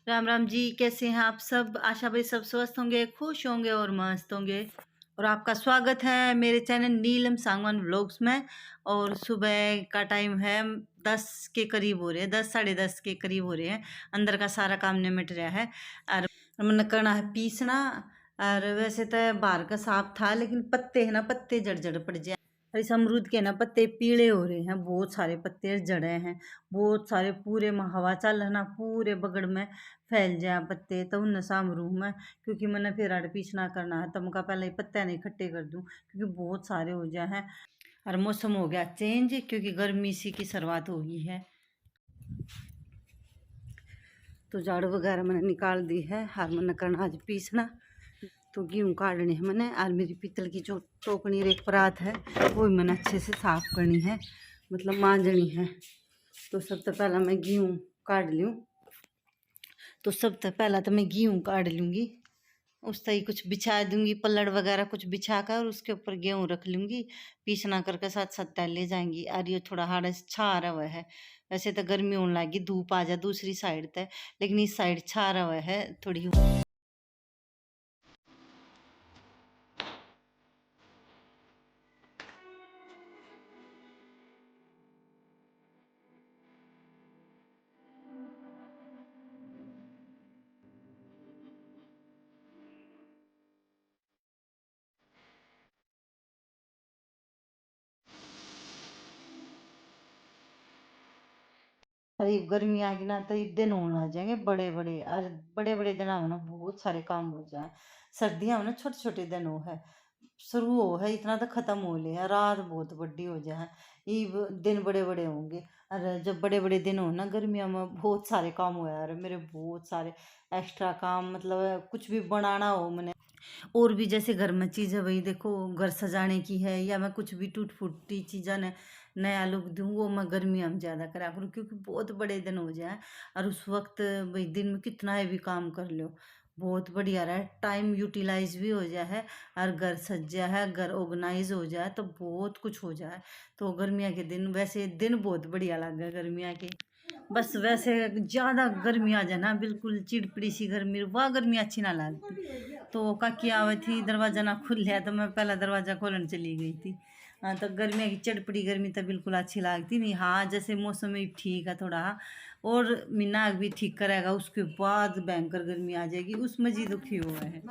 राम राम जी, कैसे हैं आप सब? आशा भाई सब स्वस्थ होंगे, खुश होंगे और मस्त होंगे। और आपका स्वागत है मेरे चैनल नीलम सांगवान व्लॉग्स में। और सुबह का टाइम है, 10 के करीब हो रहे हैं, 10 साढ़े 10 के करीब हो रहे हैं। अंदर का सारा काम निमट रहा है और मन करना है पीसना। और वैसे तो बाहर का साफ था, लेकिन पत्ते है ना, पत्ते जड़ जड़ पड़ जाए। और इस अमरूद के ना पत्ते पीले हो रहे हैं, बहुत सारे पत्ते जड़े हैं, बहुत सारे। पूरे में हवा चल है ना, पूरे बगड़ में फैल जाए पत्ते, तो उन शाम रूम में, क्योंकि मैंने फिर आड़ पीछना करना है, तब का पहले ही पत्ते नहीं इकट्ठे कर दूं, क्योंकि बहुत सारे हो जाए हैं। और मौसम हो गया चेंज, क्योंकि गर्मी सी की शुरुआत हो गई है, तो झाड़ू वगैरह मैंने निकाल दी है। और मैंने करना आज पीसना, तो गेहूँ काटने हैं मैंने। और मेरी पीतल की जो टोकनी और एक परात है, वो भी मैंने अच्छे से साफ करनी है, मतलब मांजनी है। तो सबसे पहला मैं गेहूँ काट लूँ, तो सबसे पहला तो मैं गेहूँ काट लूँगी। उस तरह कुछ बिछा दूंगी, पल्लड़ वगैरह कुछ बिछा कर, और उसके ऊपर गेहूँ रख लूँगी। पीसना करके साथ साथ तैर ले जाएंगी। और ये थोड़ा हाड़ा छा रहा हुआ है। वैसे तो गर्मी होने लगी, धूप आ जा दूसरी साइड तक, लेकिन इस साइड छा रहा हुआ है थोड़ी। अरे गर्मी आ गई ना, तो ये दिन होने आ जाएंगे बड़े बड़े, और बड़े बड़े दिन हो ना, बहुत सारे काम हो जाए। सर्दियाँ हो ना, छोटे छोटे दिन हो है, शुरू हो है इतना तो खत्म हो ले है, रात बहुत बड़ी हो जाए, ये दिन बड़े बड़े होंगे। और जब बड़े बड़े दिन हो ना गर्मियों में, बहुत सारे काम हो यार मेरे, बहुत सारे एक्स्ट्रा काम, मतलब कुछ भी बनाना हो मैंने। और भी जैसे घर में चीज़ है, भाई देखो घर सजाने की है, या मैं कुछ भी टूट फूटी चीज़ें ने नया लुक दूँ, वो मैं गर्मियों में ज़्यादा करा करूँ, क्योंकि बहुत बड़े दिन हो जाए। और उस वक्त भाई दिन में कितना है भी काम कर लो, बहुत बढ़िया रहा है, टाइम यूटिलाइज भी हो जाए है। और घर सज जाए है, घर ऑर्गेनाइज हो जाए, तो बहुत कुछ हो जाए। तो गर्मियाँ के दिन, वैसे दिन बहुत बढ़िया लगे गर्मियाँ के। बस वैसे ज़्यादा गर्मी आ जाए ना, बिल्कुल चिड़पिड़ी सी गर्मी, वह गर्मी अच्छी ना लगती। तो काकी आवे थी, दरवाज़ा ना खुल लिया, तो मैं पहला दरवाज़ा खोलने चली गई थी। हाँ, तो गर्मी की चिड़पिड़ी गर्मी तो बिल्कुल अच्छी लगती नहीं। हाँ, जैसे मौसम भी ठीक है थोड़ा, और मीना भी ठीक करेगा, उसके बाद भयंकर गर्मी आ जाएगी, उसमें जी दुखी हुआ है।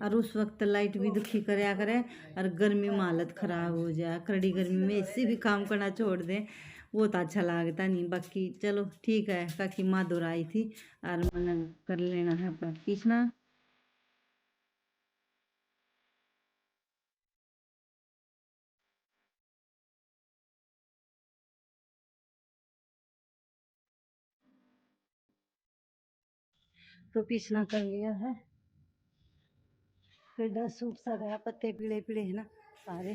और उस वक्त लाइट भी दुखी कराया करे, और गर्मी में हालत ख़राब हो जाए, कड़ी गर्मी में इससे भी काम करना छोड़ दें, वो तो अच्छा लगता नहीं। बाकी चलो ठीक है, काकी माँ दोहराई थी, और मैंने कर लेना है अपना पीसना। तो पीसना कर लिया है, फिर डस सूख सा गया, पत्ते पीले पीले है ना, सारे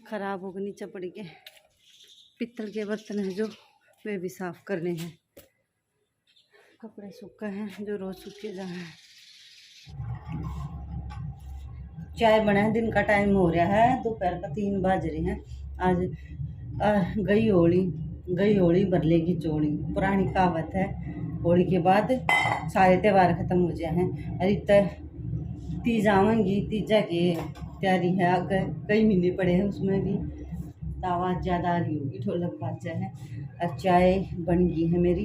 खराब हो गए नीचे पड़ के। पित्तल के बर्तन है जो, वे भी साफ करने हैं। कपड़े सूखे हैं जो रोज सूखे जा हैं। चाय बनाए, दिन का टाइम हो रहा है, दोपहर का 3 बज रहे हैं। आज गई होली बदलेगी चोली, पुरानी कहावत है। होली के बाद सारे त्यौहार खत्म हो जाए हैं। अरे तीज आवेंगी, तीजा की तैयारी है, अगर कई महीने पड़े हैं, उसमें भी तो आवाज़ ज़्यादा आ रही होगी, ढोलक बाजा है। और चाय बन गई है मेरी।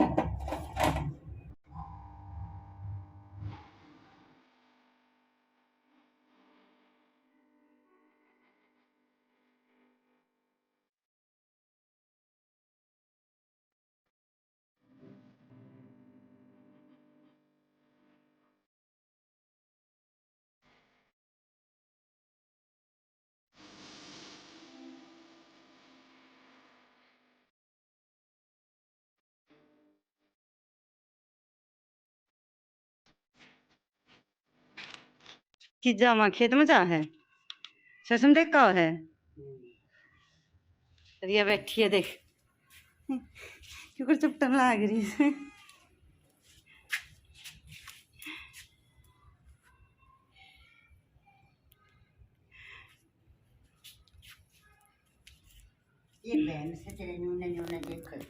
कि जामा खेत में जा है, ससम देखा है, रिया बैठी है देख, क्योंकि चुपटन लाग रही है। ये बहन से तेरे न्यूने न्यूने देख कर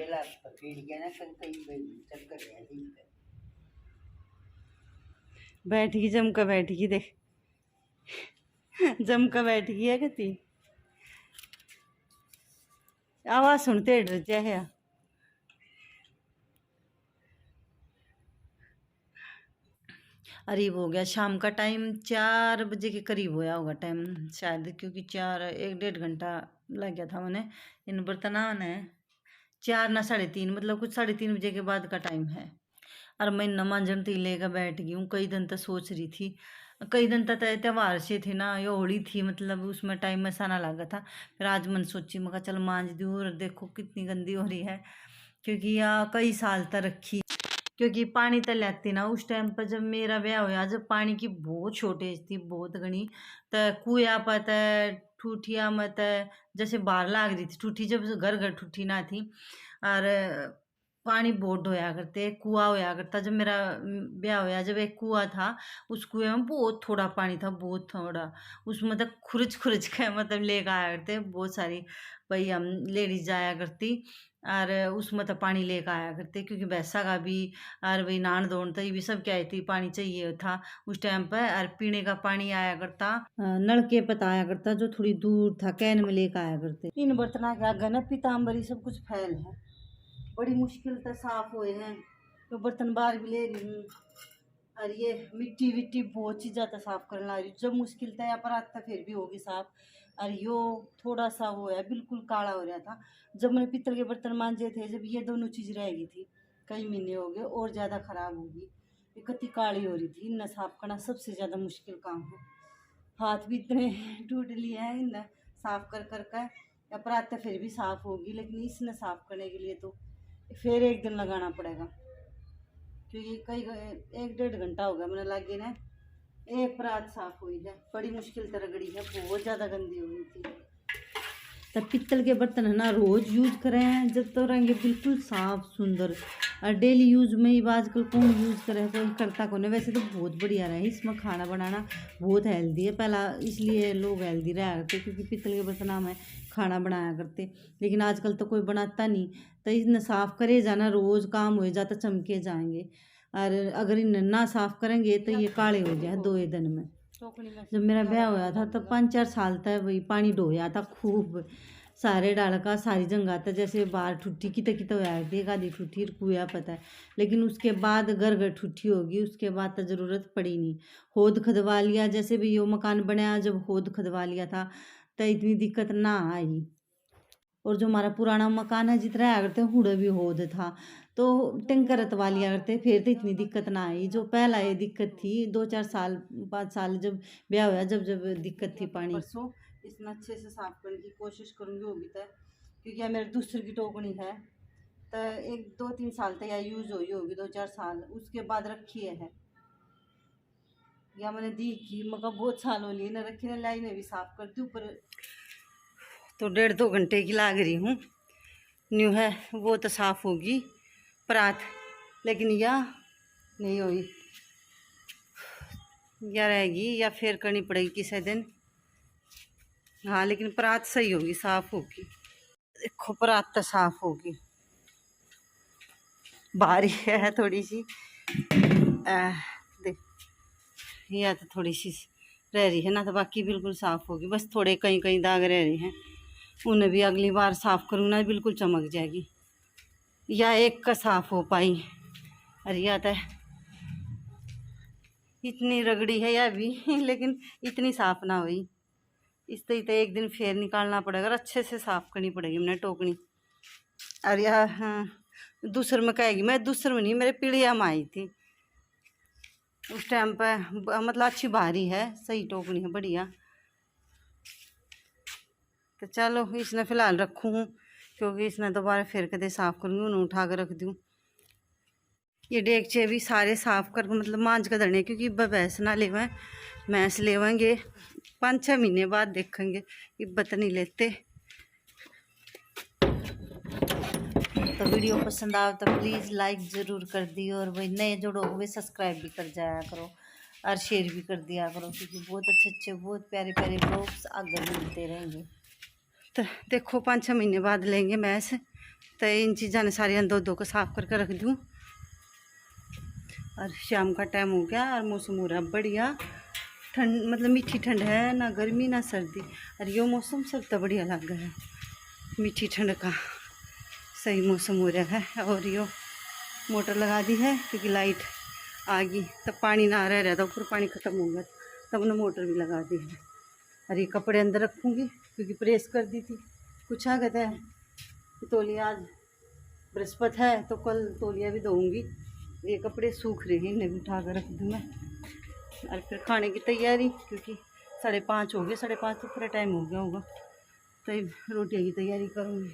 पहला पकड़ गया ना कहीं चक्कर है बैठगी जम का बैठगी देख जम का बैठगी है कहती आवाज सुनते डर जाए। करीब हो गया शाम का टाइम 4 बजे के करीब होया होगा टाइम शायद, क्योंकि 1-1.5 घंटा लग गया था मैंने इन बर्तना ने 4 ना 3:30 मतलब कुछ 3:30 बजे के बाद का टाइम है। और मैं न मांझन ती लेकर बैठ गई हूँ। कई दिन तक सोच रही थी, कई दिन तक त्यौहार से थे ना, ये होली थी मतलब उसमें टाइम में साना लगा था। फिर आज मन सोची मैं चल मांझ दूँ, और देखो कितनी गंदी हो रही है क्योंकि यहाँ कई साल तक रखी, क्योंकि पानी तो लेती ना उस टाइम पर जब मेरा ब्याह होया, जब पानी की बहुत शॉर्टेज थी बहुत घनी, तो कुआ पता ठूठिया मत जैसे बाहर लाग रही थी ठूठी, जब घर घर ठूठी ना थी और पानी बहुत होया करते, कुआ होया करता। जब मेरा ब्याह होया जब एक कुआ था, उस कुएं में बहुत थोड़ा पानी था, बहुत थोड़ा, उसमें मतलब खुरच खुरच के मतलब लेकर आया करते बहुत सारी भाई हम लेडीज जाया करती, और उसमें तो पानी लेकर आया करते क्योंकि भैंसा का भी और वही नान धोन तई भी सब क्या थी पानी चाहिए था उस टाइम पर। और पीने का पानी आया करता नलके पे आया करता जो थोड़ी दूर था, कैन में लेकर आया करते। इन बर्तना के आगे ना पीताम्बरी सब कुछ फैल है, बड़ी मुश्किल से साफ हुए हैं तो बर्तन बाहर भी ले रही हूँ। और ये मिट्टी विट्टी बहुत चीज़ ज़्यादा साफ करने लग रही, जब मुश्किल था यहाँ पर आता फिर भी होगी साफ। और यो थोड़ा सा वो है बिल्कुल काला हो रहा था जब मैंने पीतल के बर्तन मांजे थे, जब ये दोनों चीज़ रह गई थी कई महीने हो गए और ज़्यादा ख़राब होगी, ये कितनी काली हो रही थी। इन्हें साफ करना सबसे ज़्यादा मुश्किल काम है, हाथ भी इतने टूट लिए हैं इन्हें साफ कर कर कर, या पर फिर भी साफ होगी, लेकिन इसने साफ करने के लिए तो फिर एक दिन लगाना पड़ेगा क्योंकि कई 1-1.5 घंटा हो गया मैंने लागे ना एक परात साफ हुई है, बड़ी मुश्किल से रगड़ी है, बहुत ज़्यादा गंदी हुई थी। तब पित्तल के बर्तन है ना रोज़ यूज करें हैं जब तो रहेंगे बिल्कुल साफ सुंदर, और डेली यूज में ही आजकल कौन यूज़ करे, कोई करता कौन है। वैसे तो बहुत बढ़िया रहा है, इसमें खाना बनाना बहुत हेल्दी है, पहला इसलिए लोग हेल्दी रहा करते क्योंकि पित्तल के बर्तन में खाना बनाया करते, लेकिन आजकल तो कोई बनाता नहीं। तो इन्हें साफ़ करे जाना रोज़ काम हो जाता चमके जाएंगे, और अगर इन्हें ना साफ़ करेंगे तो ये काले हो जाए 2 दिन में। जब मेरा ब्याह होया था तब 5-4 साल तक वही पानी ढोया था खूब सारे डाल का सारी जगह था, जैसे बाहर ठुट्ठी कित कित होया थी एक आधी ठुट्ठी कुआ पता है, लेकिन उसके बाद घर घर ठुट्ठी होगी, उसके बाद तो ज़रूरत पड़ी नहीं। होद खदवा लिया, जैसे भी यो मकान बनाया जब होद खदवा लिया था तो इतनी दिक्कत ना आई। और जो हमारा पुराना मकान है जितना आया करते हुड़ा भी होद था तो टैंकर रतवा लिया करते, फिर तो इतनी दिक्कत ना आई। जो पहला ये दिक्कत थी 2-4 साल 5 साल जब ब्याह होया जब जब दिक्कत थी पानी। परसों इतना अच्छे से साफ करने की कोशिश करूँगी होगी तो, क्योंकि यह मेरी दूसरी की टोकनी है तो 1-2-3 साल तक यह यूज़ हुई होगी 2-4 साल, उसके बाद रखी है या मैंने दी की मगर बहुत साल हो लिए ना रखी ना, लाई ने भी साफ कर दी ऊपर तो 1.5-2 घंटे की लाग रही हूँ न्यू है वो तो साफ़ होगी परात, लेकिन यह नहीं हुई या रहेगी या फिर करनी पड़ेगी किसी दिन। हाँ लेकिन परात सही होगी साफ़ होगी, देखो परात तो साफ़ होगी, बारी है थोड़ी सी देख यह तो थोड़ी सी रह रही है ना, तो बाकी बिल्कुल साफ़ होगी, बस थोड़े कहीं कहीं दाग रह रहे हैं, उन्हें भी अगली बार साफ़ करूँ ना बिल्कुल चमक जाएगी। या एक का साफ़ हो पाई, अरे या तो इतनी रगड़ी है या भी लेकिन इतनी साफ़ ना हुई, इस तरह तो एक दिन फिर निकालना पड़ेगा और अच्छे से साफ़ करनी पड़ेगी मैंने टोकनी। अरे हाँ दूसरे में कहेगी, मैं दूसरे में नहीं मेरे पीढ़िया में आई थी उस टाइम पर, मतलब अच्छी भारी है सही टोकनी है बढ़िया। तो चलो इसने फ़िलहाल रखूँ क्योंकि इसने दोबारा फिर कदे साफ़ करूँगी, उन्हें उठा कर रख दूँ। ये डेगचे भी सारे साफ़ कर मतलब मांझ कर धरने, क्योंकि भैंस ना लेवें, भैंस लेवेंगे 5-6 महीने बाद देखेंगे, इब्बत नहीं लेते। तो वीडियो पसंद आए तो प्लीज़ लाइक ज़रूर कर दियो, और वही नए जोड़ो हुए सब्सक्राइब भी कर जाया करो और शेयर भी कर दिया करो, क्योंकि बहुत अच्छे बहुत प्यारे प्यारे ब्लॉग्स आगे मिलते रहेंगे। तो देखो 5-6 महीने बाद लेंगे भैंस, तो इन चीज़ा ने सारिया दो दो को साफ करके रख दूँ। और शाम का टाइम हो गया और मौसम हो रहा है बढ़िया, ठंड मतलब मीठी ठंड है, ना गर्मी ना सर्दी। और यो मौसम सबसे बढ़िया लग गया है, मीठी ठंड का सही मौसम हो रहा है। और यो मोटर लगा दी है क्योंकि लाइट आ गई, तब पानी ना रह था, ऊपर पानी ख़त्म हो गया, तब उन्हें मोटर भी लगा दी है। और ये कपड़े अंदर रखूँगी क्योंकि प्रेस कर दी थी। कुछ आ कहता है तौलिया, आज बृहस्पति है तो कल तौलिया भी धोऊंगी। ये कपड़े सूख रहे हैं, इन्हें भी उठा कर रख दूँ मैं। और फिर खाने की तैयारी, क्योंकि 5:30 हो गए, 5:30 तो पूरा टाइम हो गया होगा, तो रोटियों की तैयारी करूँगी।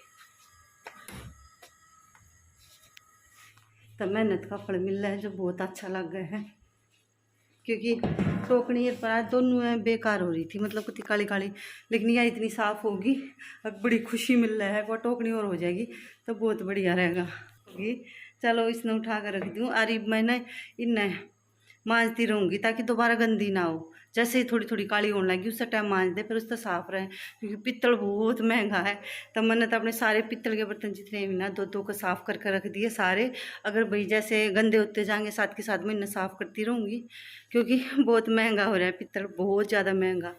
तो मेहनत का फल मिल रहा है जो बहुत अच्छा लग गया है। क्योंकि टोकनी पर आज दोनों बेकार हो रही थी, मतलब कुछ काली काली, लेकिन यह इतनी साफ़ होगी, अब बड़ी खुशी मिल रहा है। वो टोकनी और हो जाएगी तो बहुत बढ़िया रहेगा। चलो इसने उठा कर रख दूँ। अरे मैंने इन्हें मांजती रहूँगी ताकि दोबारा गंदी ना हो। जैसे ही थोड़ी थोड़ी काली होने लगी उस टाइम मांज दे, फिर उससे साफ रहे, क्योंकि पित्तल बहुत महंगा है। तो मैंने तो अपने सारे पित्तल के बर्तन जितने भी ना दो दो को साफ़ करके रख दिए सारे। अगर भाई जैसे गंदे होते जाएंगे साथ के साथ मैं इन्हें साफ़ करती रहूँगी, क्योंकि बहुत महंगा हो रहा है पित्तल, बहुत ज़्यादा महंगा।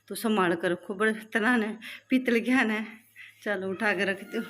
तो संभाल कर रखो बर्तन है, पित्तल ज्ञान है। चलो उठा कर रख दो।